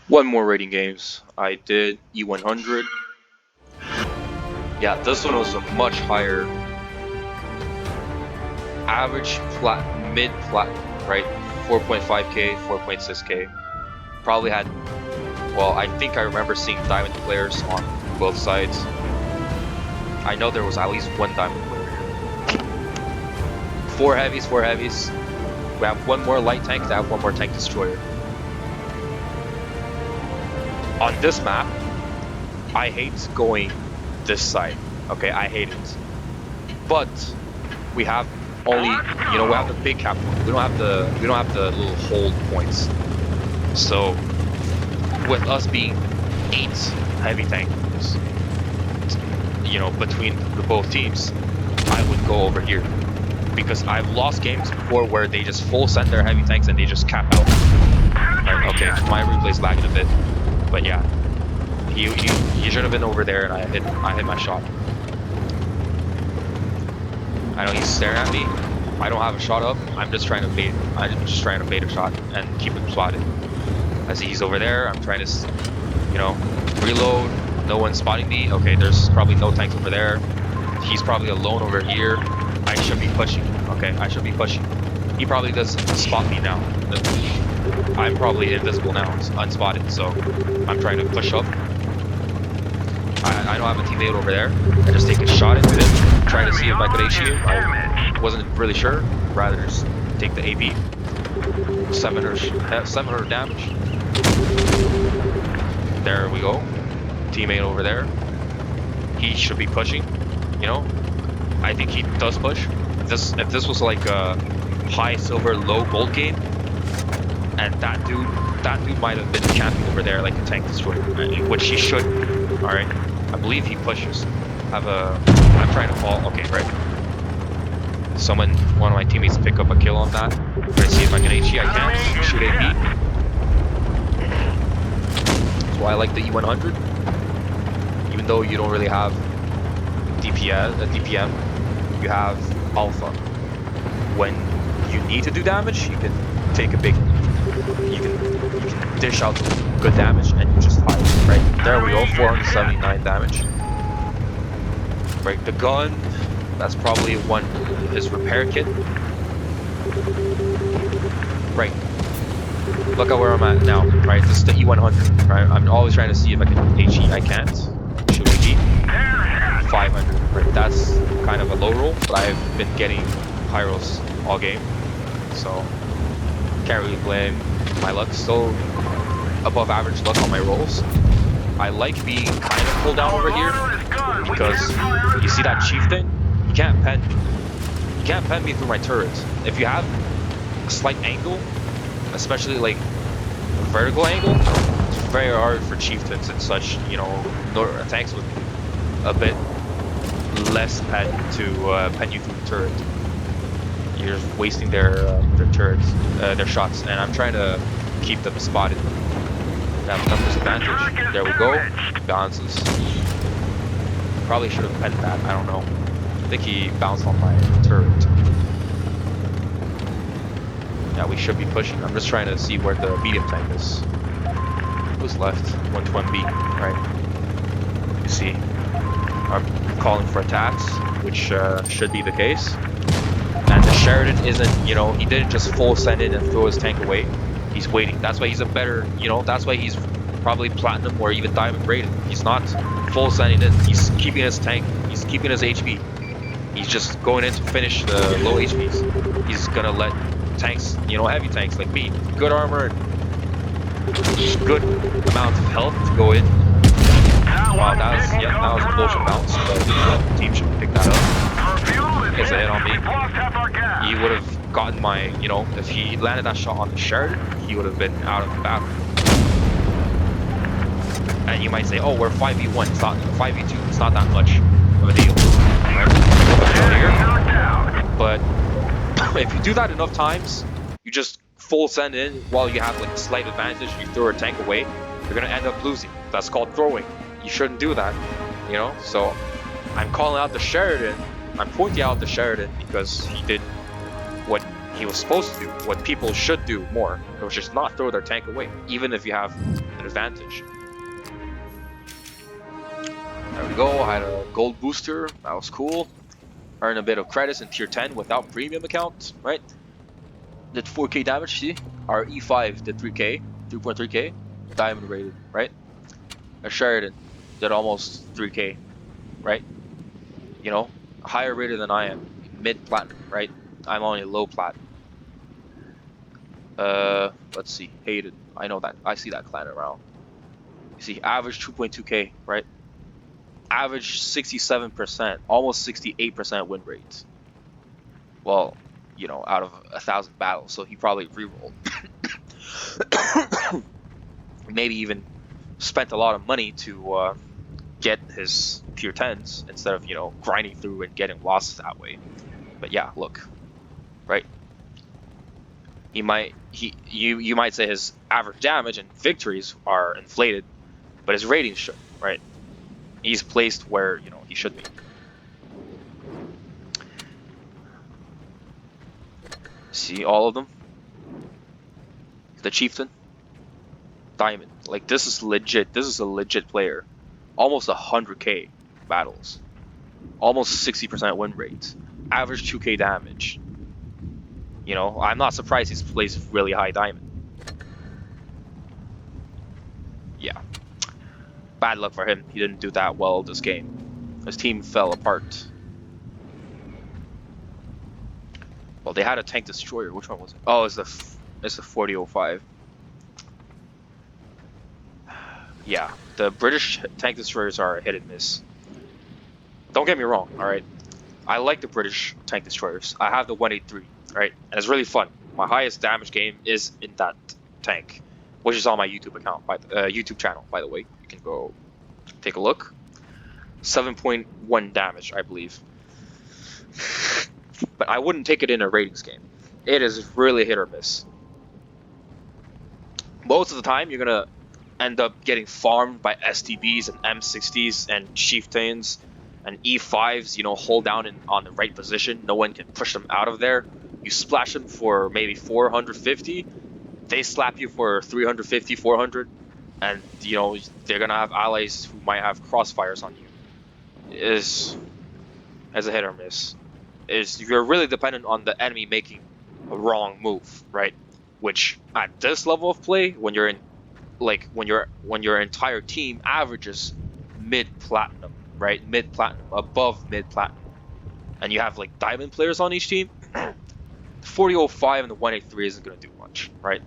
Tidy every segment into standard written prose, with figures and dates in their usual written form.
One more rating games. I did E100. Yeah, this one was a much higher average flat, mid flat, right? 4.5k, 4.6k. Probably had, well, I think I remember seeing diamond players on both sides. I know there was at least one diamond player here. Four heavies, four heavies. We have one more light tank to have one more tank destroyer. On this map, I hate going this side. Okay, I hate it. But we have only, you know, we have the big cap. We don't have the little hold points. So with us being 8 heavy tankers, you know, between the both teams, I would go over here because I've lost games before where they just full send their heavy tanks and they just cap out. Right, okay, my replay's lagging a bit, but yeah, he should have been over there, and I hit my shot. I know he's staring at me. I don't have a shot up. I'm just trying to bait. I'm just trying to bait a shot and keep him spotted. I see he's over there. I'm trying to, you know, reload. No one's spotting me. Okay, there's probably no tanks over there. He's probably alone over here. I should be pushing. Okay, I should be pushing. He probably doesn't spot me now. I'm probably invisible now, unspotted. So I'm trying to push up. I don't have a teammate over there. I just take a shot into him, try to see if I could HE him. I wasn't really sure. Rather just take the AP. 700 damage. There we go. Teammate over there. He should be pushing. You know, I think he does push. If this was like a high silver, low gold game, and that dude might have been camping over there like a tank destroyer, which he should. All right. I believe he pushes. I'm trying to fall. Okay, right. One of my teammates pick up a kill on that. Try to see if I can HE. I can't. Shoot AP. That's why I like the E100. Even though you don't really have DPM, you have alpha. When you need to do damage, you can take a big. You can dish out good damage and you just fire. Right, there we go, 479 damage. Right, the gun, that's probably his repair kit. Right, look at where I'm at now. Right, this is the E100. Right, I'm always trying to see if I can HE. I can't. Shoot HE. 500. Right, that's kind of a low roll, but I've been getting high rolls all game, so can't really blame my luck. Still above average luck on my rolls. I like being kind of pulled down over here because you see that chieftain? He can't pen me. He can't pen me through my turret. If you have a slight angle, especially like a vertical angle, it's very hard for chieftains and such, you know, tanks with a bit less pen to pen you through the turret. You're just wasting their turrets, their shots, and I'm trying to keep them spotted. Have numbers advantage. There we go. Bounces. Probably should have penned that. I don't know. I think he bounced on my turret. Yeah, we should be pushing. I'm just trying to see where the medium tank is. Who's left? 121B, right? You see, I'm calling for attacks, which should be the case. And the Sheridan isn't, you know, he didn't just full send in and throw his tank away. He's waiting. That's why he's a better, you know, that's why he's probably platinum or even diamond rated. He's not full sending in. He's keeping his tank. He's keeping his HP. He's just going in to finish the low HPs. He's gonna let tanks, you know, heavy tanks like me, good armor, good amount of health to go in. Wow, that was a bullshit bounce, but the team should pick that up. Gets a hit on me. He would have gotten my, you know, if he landed that shot on the Sheridan, he would have been out of the battle. And you might say, oh, we're 5v1, it's not 5v2, it's not that much of a deal. Right? But if you do that enough times, you just full send in while you have like a slight advantage, you throw a tank away, you're gonna end up losing. That's called throwing. You shouldn't do that, you know? So I'm calling out the Sheridan. I'm pointing out the Sheridan because he did what he was supposed to do, what people should do more, which is not throw their tank away, even if you have an advantage. There we go, I had a gold booster, that was cool. Earn a bit of credits in tier 10 without premium account, right? Did 4k damage, see? Our E5 did 3k, 3.3k, diamond rated, right? A Sheridan did almost 3k, right? You know, higher rated than I am, mid platinum, right? I'm only low plat. Let's see, Hayden, I know that, I see that clan around. You see, average 2.2k, right? Average 67%, almost 68% win rate. Well, you know, out of 1,000 battles, so he probably re-rolled. Maybe even spent a lot of money to get his tier 10s instead of, you know, grinding through and getting lost that way. But yeah, look, right? You might say his average damage and victories are inflated, but his ratings should, right? He's placed where, you know, he should be. See all of them? The Chieftain, Diamond. Like, this is legit. This is a legit player. Almost 100k battles. Almost 60% win rate. Average 2k damage. You know, I'm not surprised he's placed really high Diamond. Yeah. Bad luck for him. He didn't do that well this game. His team fell apart. Well, they had a tank destroyer. Which one was it? Oh, it's the 4005. Yeah, the British tank destroyers are a hit and miss. Don't get me wrong, alright? I like the British tank destroyers. I have the 183, right? And it's really fun. My highest damage game is in that tank, which is on my YouTube account, YouTube channel, by the way. You can go take a look. 7.1 damage, I believe. But I wouldn't take it in a ratings game. It is really hit or miss. Most of the time, you're gonna end up getting farmed by STBs and M60s and Chieftains and E5s, you know, hold down on the right position. No one can push them out of there. You splash them for maybe 450. They slap you for 350, 400. And, you know, they're going to have allies who might have crossfires on you. Is as a hit or miss. You're really dependent on the enemy making a wrong move, right? Which, at this level of play, when you're in, like, when your entire team averages mid-platinum, right? Mid-platinum, above mid-platinum. And you have, like, diamond players on each team, the 4005 and the 183 isn't going to do much, right?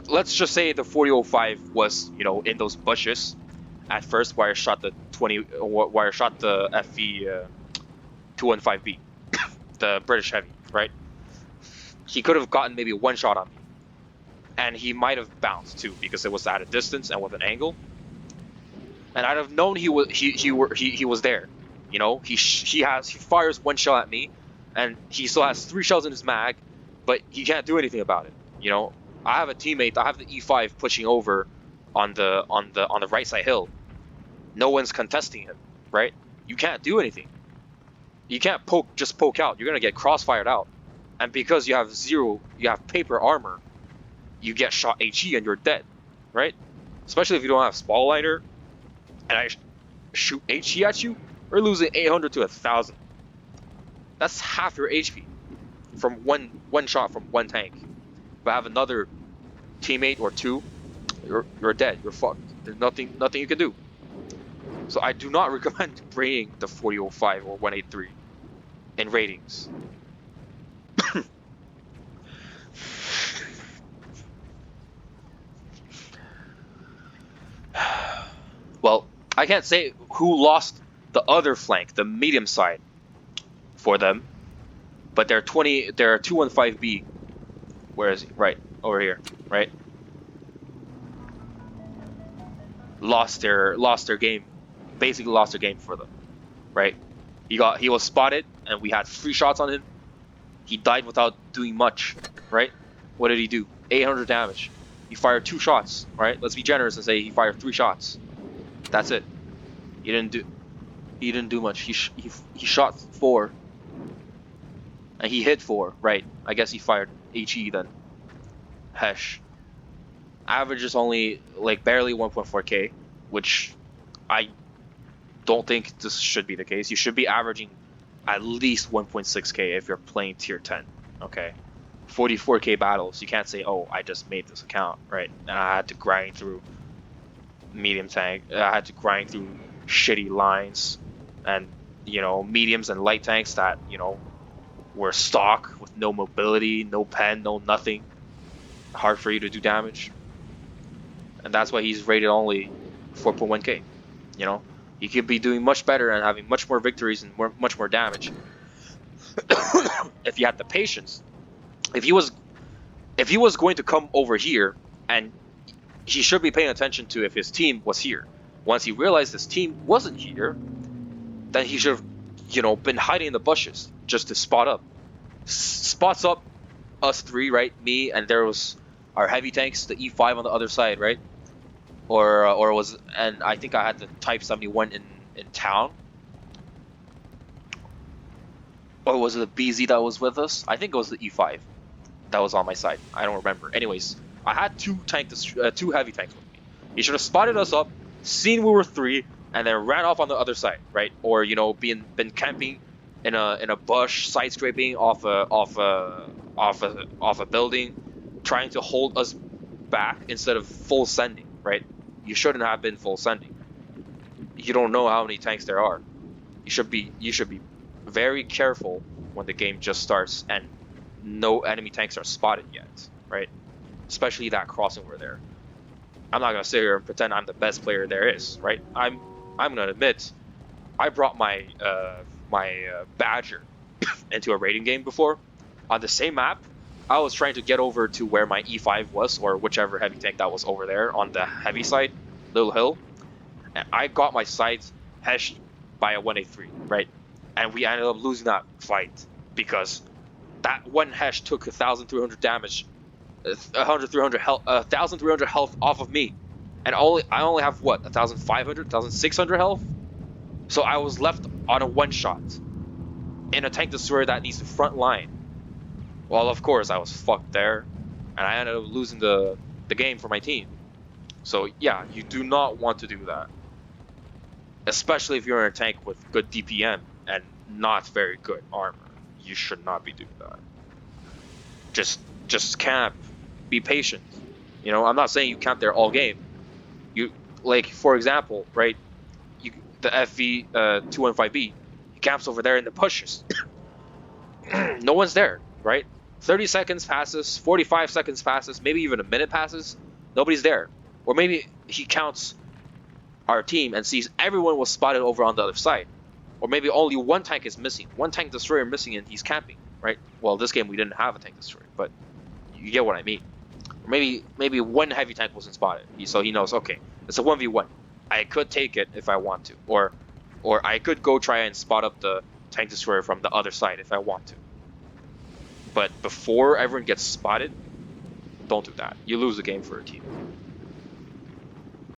Let's just say the 4005 was, you know, in those bushes at first, where I shot the FV 215B, the British heavy, right? He could have gotten maybe one shot on me, and he might have bounced too because it was at a distance and with an angle. And I'd have known he was there. You know, he fires one shell at me, and he still has 3 shells in his mag, but he can't do anything about it. You know, I have a teammate. I have the E5 pushing over on the right side hill. No one's contesting him, right? You can't do anything. You can't just poke out. You're gonna get crossfired out, and because you have paper armor, you get shot HE and you're dead, right? Especially if you don't have spall liner, and I shoot HE at you, we're losing 800 to 1,000. That's half your HP from one shot from one tank. If I have another teammate or two, you're dead. You're fucked. There's nothing you can do. So I do not recommend bringing the 4005 or 183 in ratings. Well, I can't say who lost the other flank, the medium side, for them, but they're 215B. Where is he? Right over here, right? Lost their game, basically lost their game for them, right? He was spotted, and we had 3 shots on him. He died without doing much, right? What did he do? 800 damage. He fired 2 shots, right? Let's be generous and say he fired 3 shots. That's it. He didn't do much. He shot 4. And he hit 4, right? I guess he fired HE then. Hesh. Average is only like barely 1.4k, which I don't think this should be the case. You should be averaging at least 1.6k if you're playing tier 10. Okay. 44k battles. You can't say, oh, I just made this account, right? And I had to grind through medium tank. I had to grind through shitty lines and, you know, mediums and light tanks that, you know, were stock with no mobility, no pen, no nothing. Hard for you to do damage. And that's why he's rated only 4.1k. You know, he could be doing much better and having much more victories and much more damage if he had the patience. If he was going to come over here, and he should be paying attention to if his team was here. Once he realized his team wasn't here, then he should have, you know, been hiding in the bushes just to spot up. Spots up us three, right? Me, and there was our heavy tanks, the E5 on the other side, right? Or was, and I think I had the Type 71 in town. Or was it the BZ that was with us? I think it was the E5 that was on my side. I don't remember. Anyways, I had two heavy tanks with me. He should have spotted us up, seen we were 3, and then ran off on the other side, right? Or, you know, been camping in a bush, side scraping off a building, trying to hold us back instead of full sending, right? You shouldn't have been full sending. You don't know how many tanks there are. You should be very careful when the game just starts and no enemy tanks are spotted yet, right? Especially that crossing we're there. I'm not gonna sit here and pretend I'm the best player there is, right? I'm gonna admit, I brought my Badger into a raiding game before. On the same map, I was trying to get over to where my E5 was, or whichever heavy tank that was over there on the heavy side, little hill. And I got my sides heshed by a 183, right? And we ended up losing that fight because that one hesh took 1,300 damage, 1,300 health off of me, and I only have what, 1,500, 1,600 health. So I was left on a one shot in a tank destroyer that needs the front line. Well, of course I was fucked there, and I ended up losing the game for my team. So yeah, you do not want to do that, especially if you're in a tank with good DPM and not very good armor. You should not be doing that. Just camp, be patient. You know, I'm not saying you camp there all game. You, like, for example, right? The FV 215B, he camps over there in the bushes. No one's there, right? 30 seconds passes, 45 seconds passes, maybe even a minute passes. Nobody's there. Or maybe he counts our team and sees everyone was spotted over on the other side. Or maybe only one tank is missing, one tank destroyer missing, and he's camping, right? Well, this game we didn't have a tank destroyer, but you get what I mean. Or maybe one heavy tank wasn't spotted, so he knows, okay, it's a 1v1. I could take it if I want to, or I could go try and spot up the tank destroyer from the other side if I want to. But before everyone gets spotted, don't do that. You lose the game for a team.